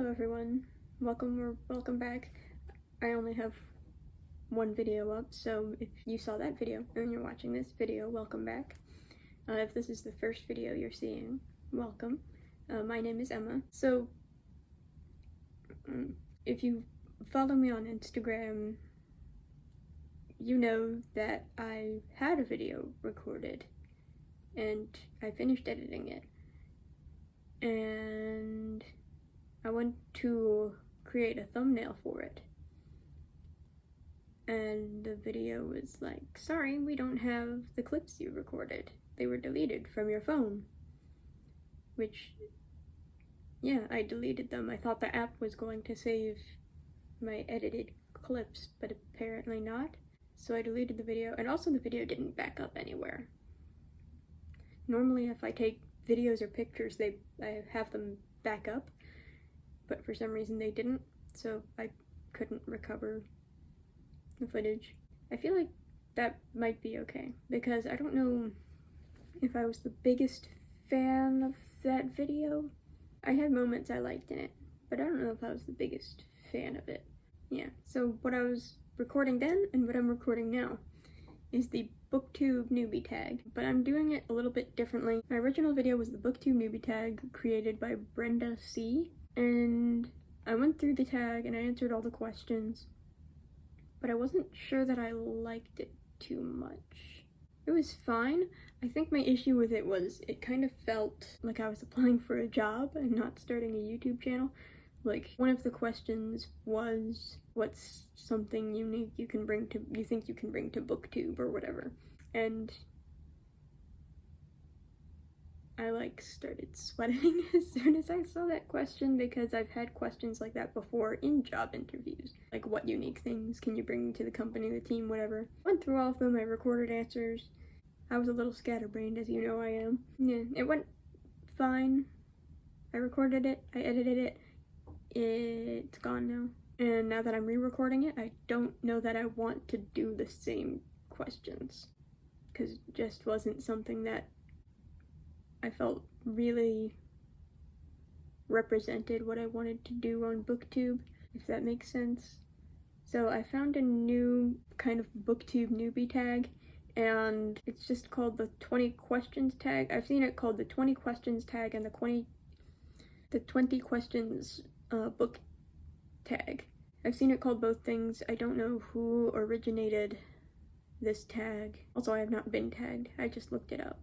Hello everyone, welcome back. I only have one video up, so if you saw that video and you're watching this video, welcome back. If this is the first video you're seeing, welcome. My name is Emma. So, if you follow me on Instagram, you know that I had a video recorded and I finished editing it. And I went to create a thumbnail for it. And the video was like, sorry, we don't have the clips you recorded. They were deleted from your phone. Which, yeah, I deleted them. I thought the app was going to save my edited clips, but apparently not. So I deleted the video, and also the video didn't back up anywhere. Normally if I take videos or pictures, I have them back up, but for some reason they didn't, so I couldn't recover the footage. I feel like that might be okay, because I don't know if I was the biggest fan of that video. I had moments I liked in it, but I don't know if I was the biggest fan of it. Yeah, so what I was recording then and what I'm recording now is the Booktube Newbie tag, but I'm doing it a little bit differently. My original video was the Booktube Newbie tag created by Brenda C, and I went through the tag and I answered all the questions, but I wasn't sure that I liked it too much. It was fine. I think my issue with it was it kind of felt like I was applying for a job and not starting a YouTube channel. Like, one of the questions was, what's something unique you think you can bring to Booktube or whatever? And I started sweating as soon as I saw that question, because I've had questions like that before in job interviews. Like, what unique things can you bring to the company, the team, whatever. Went through all of them, I recorded answers. I was a little scatterbrained, as you know I am. Yeah, it went fine. I recorded it, I edited it. It's gone now. And now that I'm re-recording it, I don't know that I want to do the same questions, because it just wasn't something that I felt really represented what I wanted to do on Booktube, if that makes sense. So I found a new kind of Booktube newbie tag, and it's just called the 20 questions tag. I've seen it called the 20 questions tag and the 20 questions book tag. I've seen it called both things. I don't know who originated this tag. Also, I have not been tagged. I just looked it up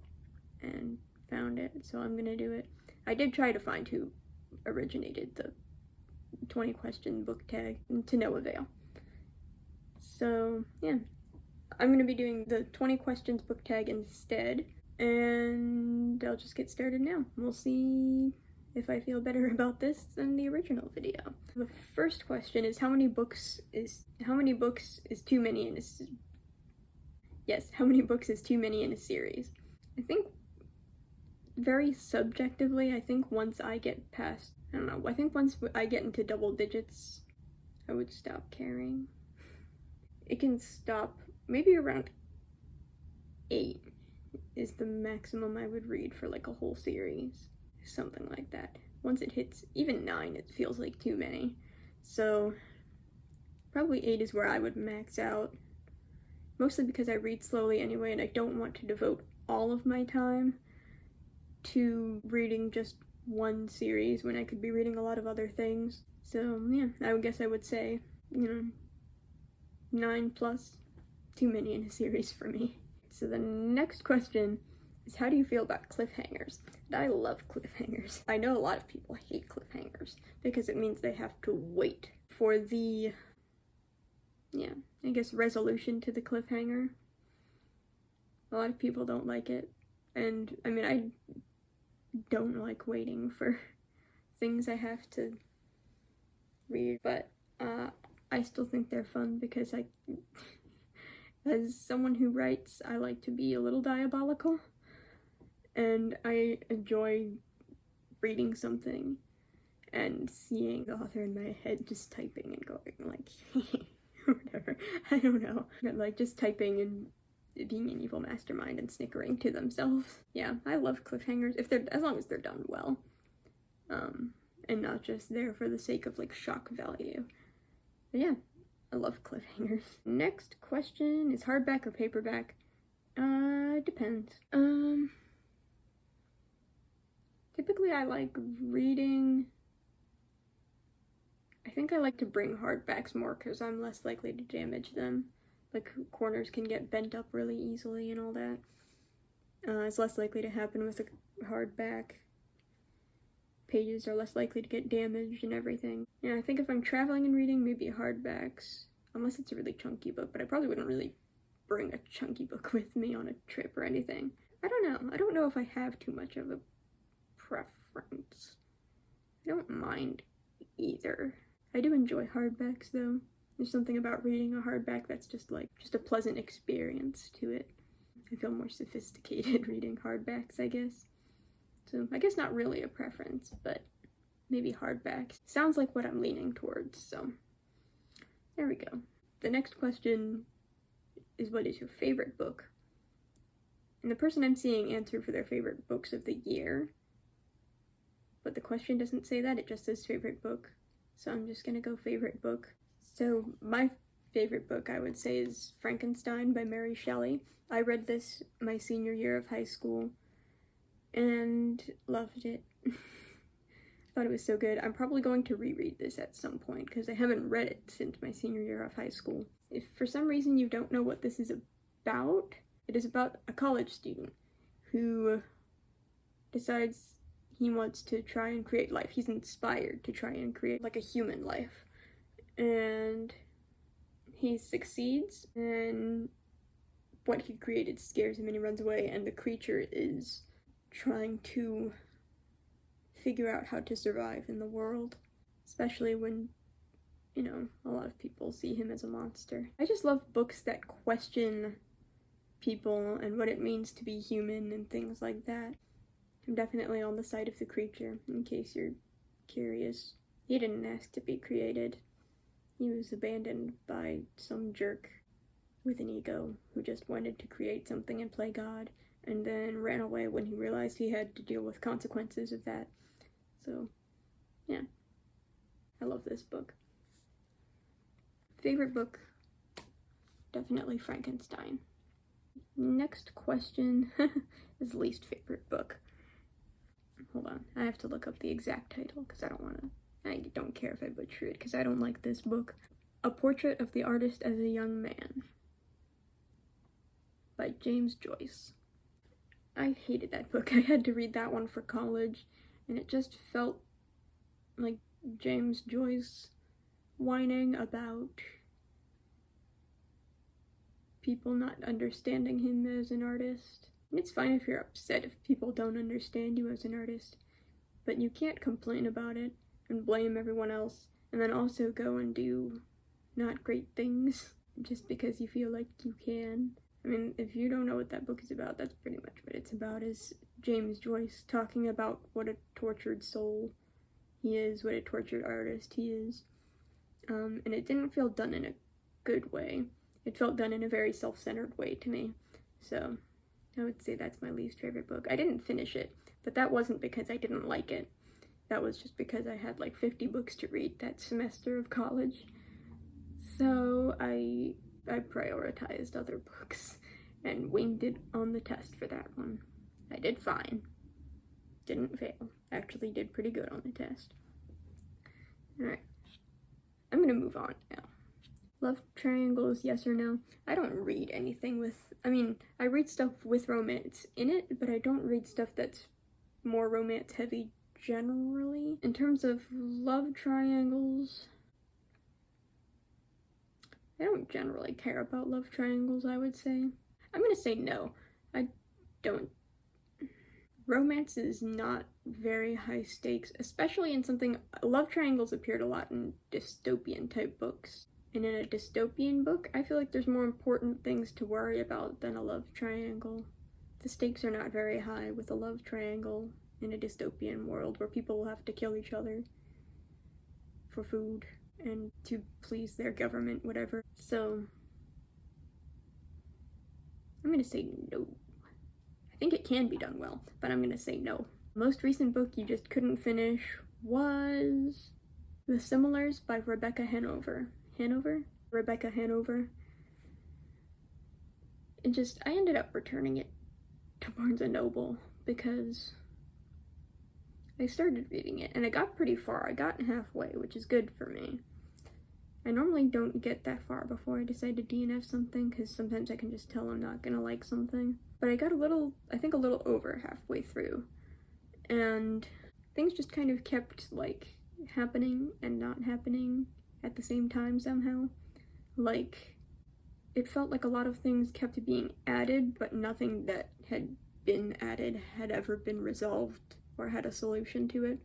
and found it, so I'm gonna do it. I did try to find who originated the 20 question book tag, to no avail. So yeah, I'm gonna be doing the 20 questions book tag instead, and I'll just get started now. We'll see if I feel better about this than the original video. The first question is, how many books is too many in a how many books is too many in a series? I think, very subjectively, I think once I get past, I don't know, I think once I get into double digits, I would stop caring. It can stop maybe around 8 is the maximum I would read for like a whole series. Something like that. Once it hits even 9, it feels like too many. So probably 8 is where I would max out. Mostly because I read slowly anyway, and I don't want to devote all of my time to reading just one series when I could be reading a lot of other things. So yeah, I guess I would say, 9 plus, too many in a series for me. So the next question is, how do you feel about cliffhangers? And I love cliffhangers. I know a lot of people hate cliffhangers because it means they have to wait for the, resolution to the cliffhanger. A lot of people don't like it, and I mean, I don't like waiting for things I have to read, but I still think they're fun because as someone who writes, I like to be a little diabolical. And I enjoy reading something and seeing the author in my head just typing and going like, whatever, I don't know. Like, just typing and being an evil mastermind and snickering to themselves. Yeah, I love cliffhangers, as long as they're done well. and not just there for the sake of like shock value. But yeah, I love cliffhangers. Next question is hardback or paperback? Depends. Typically I like reading. I think I like to bring hardbacks more because I'm less likely to damage them. Like, corners can get bent up really easily and all that. It's less likely to happen with a hardback. Pages are less likely to get damaged and everything. Yeah, I think if I'm traveling and reading, maybe hardbacks. Unless it's a really chunky book, but I probably wouldn't really bring a chunky book with me on a trip or anything. I don't know. I don't know if I have too much of a preference. I don't mind either. I do enjoy hardbacks though. There's something about reading a hardback that's just a pleasant experience to it. I feel more sophisticated reading hardbacks, I guess. So I guess not really a preference, but maybe hardbacks. Sounds like what I'm leaning towards, so there we go. The next question is, what is your favorite book? And the person I'm seeing answered for their favorite books of the year, but the question doesn't say that, it just says favorite book. So I'm just gonna go favorite book. So my favorite book, I would say, is Frankenstein by Mary Shelley. I read this my senior year of high school and loved it. Thought it was so good. I'm probably going to reread this at some point because I haven't read it since my senior year of high school. If for some reason you don't know what this is about, it is about a college student who decides he wants to try and create life. He's inspired to try and create like a human life. And he succeeds, and what he created scares him and he runs away, and the creature is trying to figure out how to survive in the world, especially when, you know, a lot of people see him as a monster. I just love books that question people and what it means to be human and things like that. I'm definitely on the side of the creature, in case you're curious. He didn't ask to be created. He was abandoned by some jerk with an ego who just wanted to create something and play God, and then ran away when he realized he had to deal with consequences of that. So, yeah. I love this book. Favorite book? Definitely Frankenstein. Next question is least favorite book. Hold on, I have to look up the exact title because I don't care if I butcher it because I don't like this book. A Portrait of the Artist as a Young Man by James Joyce. I hated that book. I had to read that one for college, and it just felt like James Joyce whining about people not understanding him as an artist. And it's fine if you're upset if people don't understand you as an artist, but you can't complain about it and blame everyone else and then also go and do not great things just because you feel like you can. I mean, if you don't know what that book is about, that's pretty much what it's about, is James Joyce talking about what a tortured soul he is, what a tortured artist he is. And it didn't feel done in a good way. It felt done in a very self-centered way to me. So I would say that's my least favorite book. I didn't finish it, but that wasn't because I didn't like it. That was just because I had like 50 books to read that semester of college. So I prioritized other books and winged it on the test for that one. I did fine. Didn't fail. Actually did pretty good on the test. Alright. I'm gonna move on now. Love triangles, yes or no? I don't read anything with, I read stuff with romance in it, but I don't read stuff that's more romance heavy generally. In terms of love triangles, I don't generally care about love triangles, I would say. I'm gonna say no. I don't. Romance is not very high stakes, especially in something. Love triangles appeared a lot in dystopian type books. And in a dystopian book, I feel like there's more important things to worry about than a love triangle. The stakes are not very high with a love triangle in a dystopian world where people will have to kill each other for food and to please their government, whatever. So, I'm gonna say no. I think it can be done well, but I'm gonna say no. Most recent book you just couldn't finish was The Similars by Rebecca Hanover. Rebecca Hanover. I ended up returning it to Barnes & Noble because I started reading it and I got pretty far. I got halfway, which is good for me. I normally don't get that far before I decide to DNF something, because sometimes I can just tell I'm not gonna like something. But I got I think a little over halfway through, and things just kind of kept, like, happening and not happening at the same time somehow. Like, it felt like a lot of things kept being added, but nothing that had been added had ever been resolved or had a solution to it.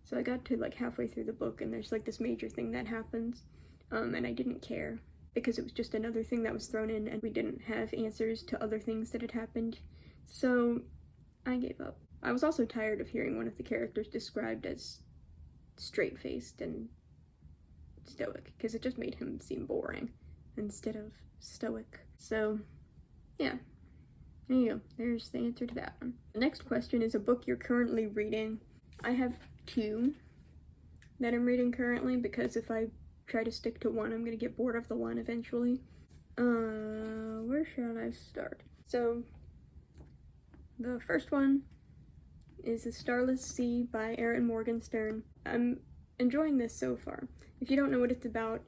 So I got to, like, halfway through the book, and there's, like, this major thing that happens. And I didn't care, because it was just another thing that was thrown in, and we didn't have answers to other things that had happened. So I gave up. I was also tired of hearing one of the characters described as straight-faced and stoic, because it just made him seem boring instead of stoic. So, yeah. There you go. There's the answer to that one. The next question is a book you're currently reading. I have 2 that I'm reading currently, because if I try to stick to one, I'm gonna get bored of the one eventually. Where should I start? So, the first one is The Starless Sea by Erin Morgenstern. I'm enjoying this so far. If you don't know what it's about,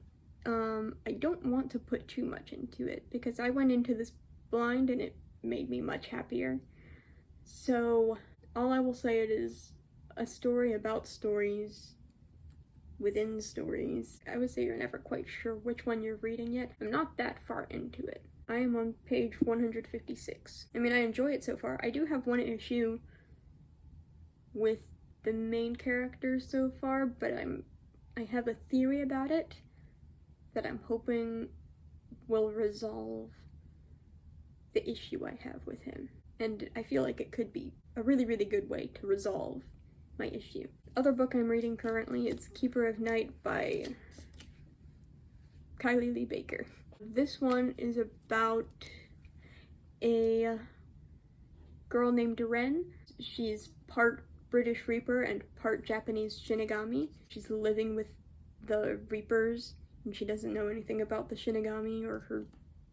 I don't want to put too much into it, because I went into this blind and it made me much happier. So, all I will say, it is a story about stories within stories. I would say you're never quite sure which one you're reading yet. I'm not that far into it. I am on page 156. I mean, I enjoy it so far. I do have one issue with the main character so far, but I have a theory about it that I'm hoping will resolve the issue I have with him. And I feel like it could be a really, really good way to resolve my issue. Other book I'm reading currently is Keeper of Night by Kylie Lee Baker. This one is about a girl named Ren. She's part British Reaper and part Japanese Shinigami. She's living with the Reapers, and she doesn't know anything about the Shinigami or her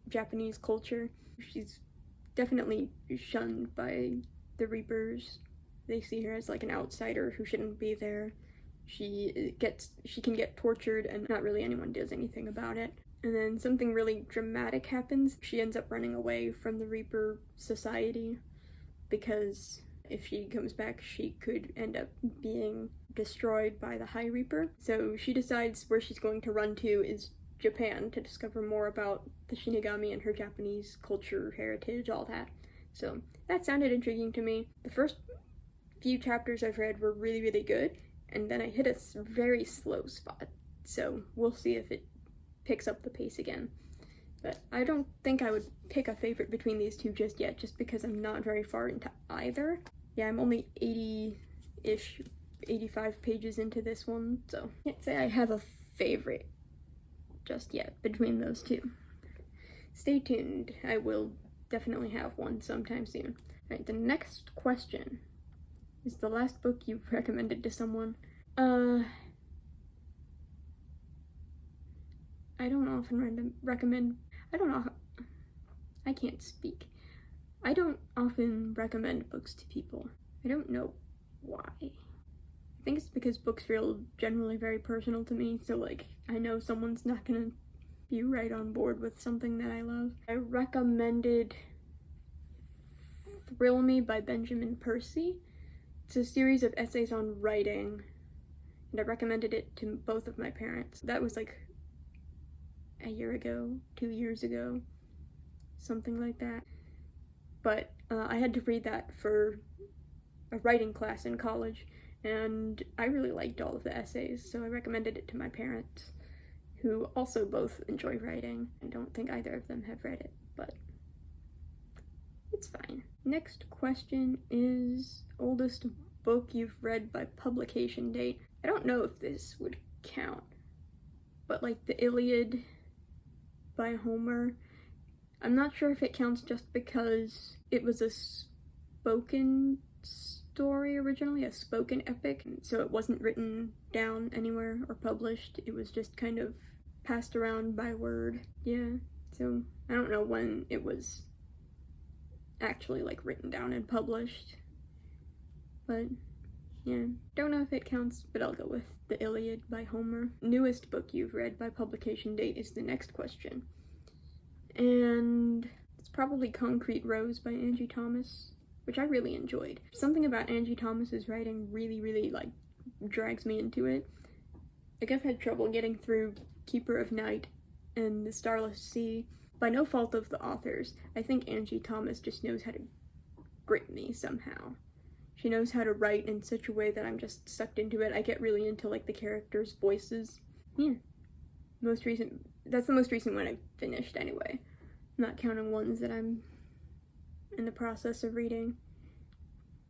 Japanese culture. She's definitely shunned by the Reapers. They see her as like an outsider who shouldn't be there. She can get tortured, and not really anyone does anything about it. And then something really dramatic happens. She ends up running away from the Reaper society, because if she comes back, she could end up being destroyed by the High Reaper. So she decides where she's going to run to is Japan, to discover more about the Shinigami and her Japanese culture, heritage, all that. So that sounded intriguing to me. The first few chapters I've read were really, really good, and then I hit a very slow spot. So we'll see if it picks up the pace again. But I don't think I would pick a favorite between these two just yet, just because I'm not very far into either. Yeah, I'm only 80-ish, 85 pages into this one, so I can't say I have a favorite just yet between those two. Stay tuned. I will definitely have one sometime soon. Alright, the next question is the last book you've recommended to someone. I don't often recommend, I can't speak. I don't often recommend books to people. I don't know why. I think it's because books feel generally very personal to me, so like, I know someone's not gonna be right on board with something that I love. I recommended Thrill Me by Benjamin Percy. It's a series of essays on writing, and I recommended it to both of my parents. That was like a year ago, 2 years ago, something like that. But I had to read that for a writing class in college, and I really liked all of the essays, so I recommended it to my parents, who also both enjoy writing. I don't think either of them have read it, but it's fine. Next question is oldest book you've read by publication date. I don't know if this would count, but like the Iliad by Homer, I'm not sure if it counts just because it was a spoken story originally, a spoken epic, so it wasn't written down anywhere or published. It was just kind of passed around by word. Yeah, so I don't know when it was actually like written down and published, but yeah, don't know if it counts, but I'll go with the Iliad by Homer. Newest book you've read by publication date is the next question, and it's probably Concrete Rose by Angie Thomas, which I really enjoyed. Something about Angie Thomas's writing really like drags me into it. Like, I've had trouble getting through Keeper of Night and The Starless Sea, by no fault of the authors. I think Angie Thomas just knows how to grip me somehow. She knows how to write in such a way that I'm just sucked into it. I get really into like the characters' voices. Yeah. That's the most recent one I've finished anyway. I'm not counting ones that I'm in the process of reading.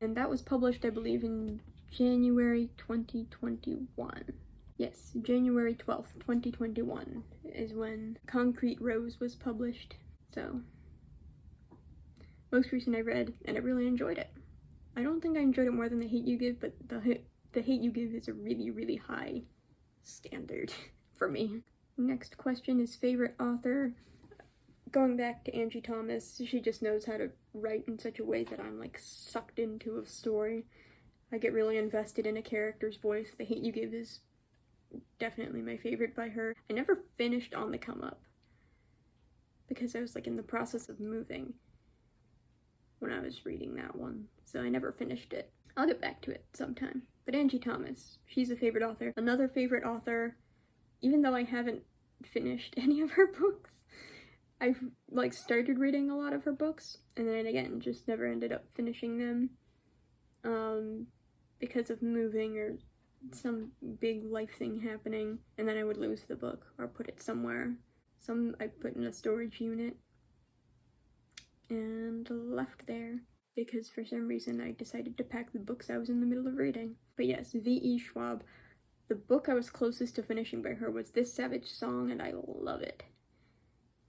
And that was published, I believe, in January 2021. Yes, January 12th, 2021 is when Concrete Rose was published. So, most recent I read, and I really enjoyed it. I don't think I enjoyed it more than The Hate U Give, but The Hate U Give is a really high standard for me. Next question is favorite author. Going back to Angie Thomas, she just knows how to write in such a way that I'm like sucked into a story. I get really invested in a character's voice. The Hate U Give is definitely my favorite by her. I never finished On the Come Up because I was like in the process of moving when I was reading that one, so I never finished it. I'll get back to it sometime. But Angie Thomas, she's a favorite author. Another favorite author, even though I haven't finished any of her books, I've like started reading a lot of her books, and then again just never ended up finishing them because of moving or some big life thing happening, and then I would lose the book or put it somewhere. Some I put in a storage unit and left there because for some reason I decided to pack the books I was in the middle of reading. But yes, V.E. Schwab. The book I was closest to finishing by her was This Savage Song, and I love it.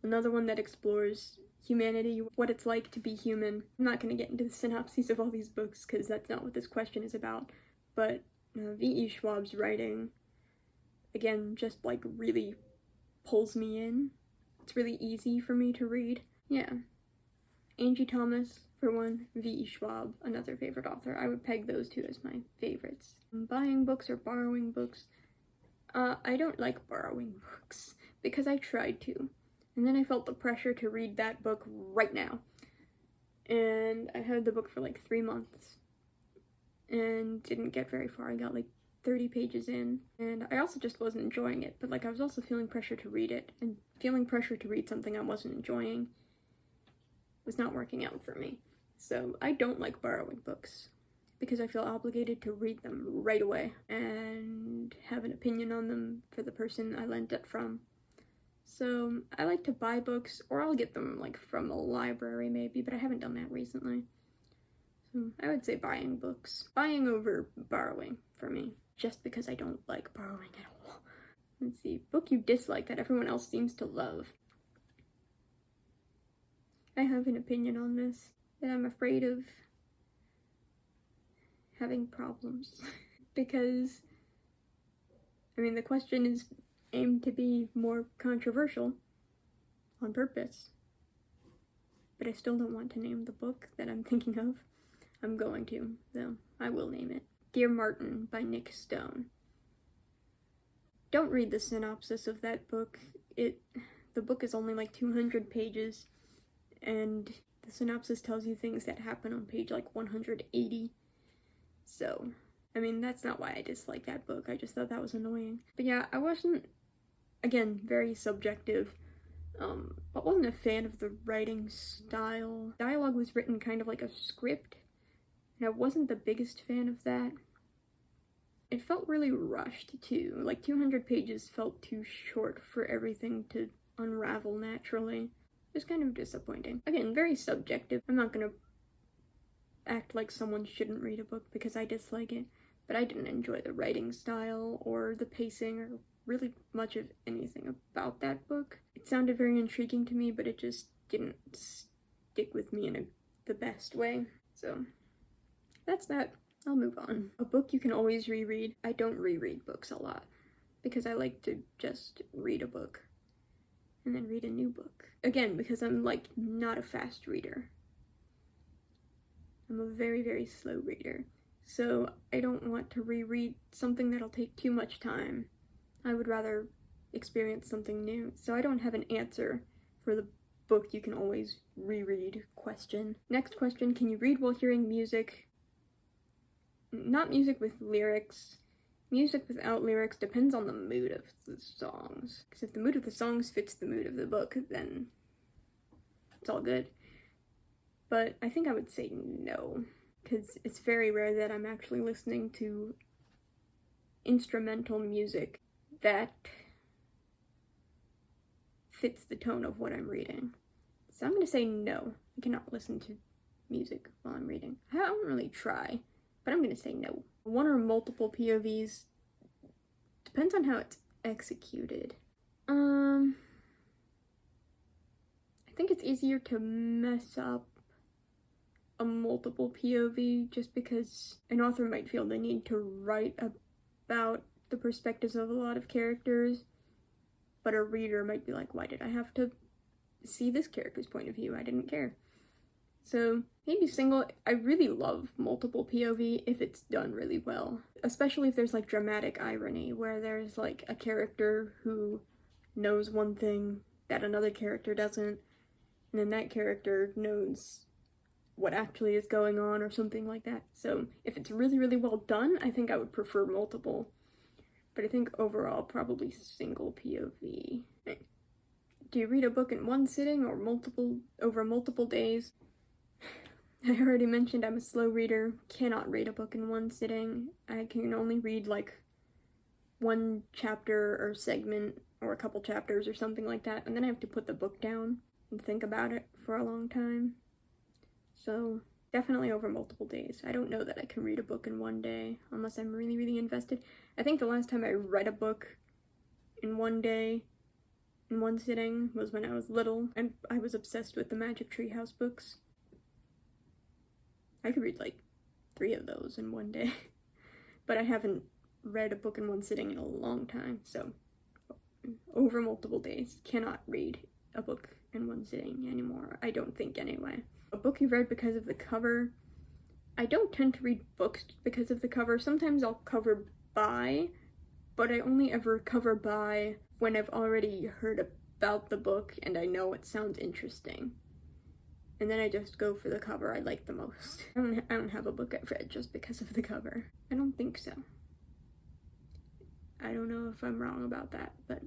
Another one that explores humanity, what it's like to be human. I'm not going to get into the synopses of all these books because that's not what this question is about, but V.E. Schwab's writing, again, just like really pulls me in. It's really easy for me to read. Yeah. Angie Thomas, for one, V.E. Schwab, another favorite author. I would peg those two as my favorites. Buying books or borrowing books? I don't like borrowing books because I tried to. And then I felt the pressure to read that book right now. And I had the book for like 3 months and didn't get very far. I got like 30 pages in, and I also just wasn't enjoying it, but like I was also feeling pressure to read it, and feeling pressure to read something I wasn't enjoying was not working out for me. So I don't like borrowing books because I feel obligated to read them right away and have an opinion on them for the person I lent it from. So I like to buy books, or I'll get them like from a library maybe, but I haven't done that recently. So I would say buying books. Buying over borrowing for me, just because I don't like borrowing at all. Let's see, book you dislike that everyone else seems to love. I have an opinion on this, that I'm afraid of having problems. Because, I mean, the question is aimed to be more controversial on purpose. But I still don't want to name the book that I'm thinking of. I'm going to, though. I will name it. Dear Martin by Nick Stone. Don't read the synopsis of that book. The book is only like 200 pages, and the synopsis tells you things that happen on page like 180. So, I mean, that's not why I dislike that book. I just thought that was annoying. But yeah, I wasn't, again, very subjective, but wasn't a fan of the writing style. Dialogue was written kind of like a script, and I wasn't the biggest fan of that. It felt really rushed, too. Like, 200 pages felt too short for everything to unravel naturally. It was kind of disappointing. Again, very subjective. I'm not gonna act like someone shouldn't read a book because I dislike it, but I didn't enjoy the writing style or the pacing or really much of anything about that book. It sounded very intriguing to me, but it just didn't stick with me in the best way. So, that's that. I'll move on. A book you can always reread. I don't reread books a lot because I like to just read a book and then read a new book. Again, because I'm like not a fast reader. I'm a very, very slow reader. So I don't want to reread something that'll take too much time. I would rather experience something new. So I don't have an answer for the book you can always reread question. Next question, can you read while hearing music? Not music with lyrics. Music without lyrics depends on the mood of the songs. Because if the mood of the songs fits the mood of the book, then it's all good. But I think I would say no. Because it's very rare that I'm actually listening to instrumental music that fits the tone of what I'm reading. So I'm gonna say no. I cannot listen to music while I'm reading. I don't really try, but I'm gonna say no. One or multiple POVs depends on how it's executed. I think it's easier to mess up a multiple POV just because an author might feel the need to write about the perspectives of a lot of characters, but a reader might be like, why did I have to see this character's point of view? I didn't care. So maybe single. I really love multiple POV if it's done really well, especially if there's like dramatic irony where there's like a character who knows one thing that another character doesn't, and then that character knows what actually is going on or something like that. So if it's really, really well done, I think I would prefer multiple. But I think overall, probably single POV. Do you read a book in one sitting or over multiple days? I already mentioned I'm a slow reader, cannot read a book in one sitting. I can only read like one chapter or segment or a couple chapters or something like that, and then I have to put the book down and think about it for a long time. So definitely over multiple days. I don't know that I can read a book in one day unless I'm really, really invested. I think the last time I read a book in one day, in one sitting, was when I was little, and I was obsessed with the Magic Tree House books. I could read like 3 of those in one day, but I haven't read a book in one sitting in a long time, so over multiple days. Cannot read a book in one sitting anymore, I don't think anyway. A book you read because of the cover. I don't tend to read books because of the cover. Sometimes I'll cover by, but I only ever cover by when I've already heard about the book and I know it sounds interesting. And then I just go for the cover I like the most. I don't have a book I've read just because of the cover. I don't think so. I don't know if I'm wrong about that, but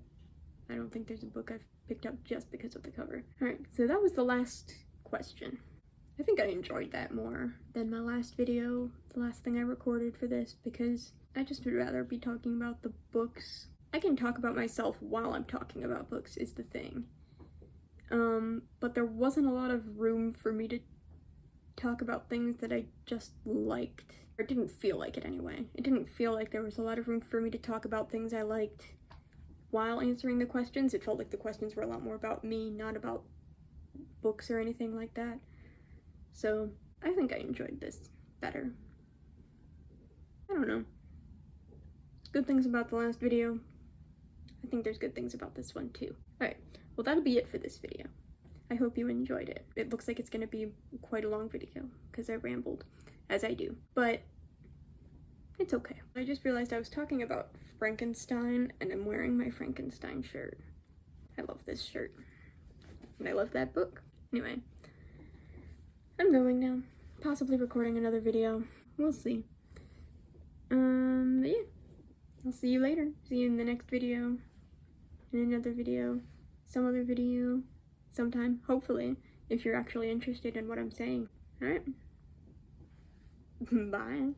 I don't think there's a book I've picked up just because of the cover. Alright, so that was the last question. I think I enjoyed that more than my last video, the last thing I recorded for this, because I just would rather be talking about the books. I can talk about myself while I'm talking about books is the thing. But there wasn't a lot of room for me to talk about things that I just liked. Or it didn't feel like it anyway. It didn't feel like there was a lot of room for me to talk about things I liked while answering the questions. It felt like the questions were a lot more about me, not about books or anything like that. So I think I enjoyed this better. I don't know. Good things about the last video. I think there's good things about this one too. Alright, well that'll be it for this video. I hope you enjoyed it. It looks like it's gonna be quite a long video because I rambled, as I do. But it's okay. I just realized I was talking about Frankenstein and I'm wearing my Frankenstein shirt. I love this shirt. And I love that book. Anyway, I'm going now. Possibly recording another video. We'll see. But yeah. I'll see you later. See you in the next video. In another video. Some other video. Sometime. Hopefully. If you're actually interested in what I'm saying. Alright. Bye.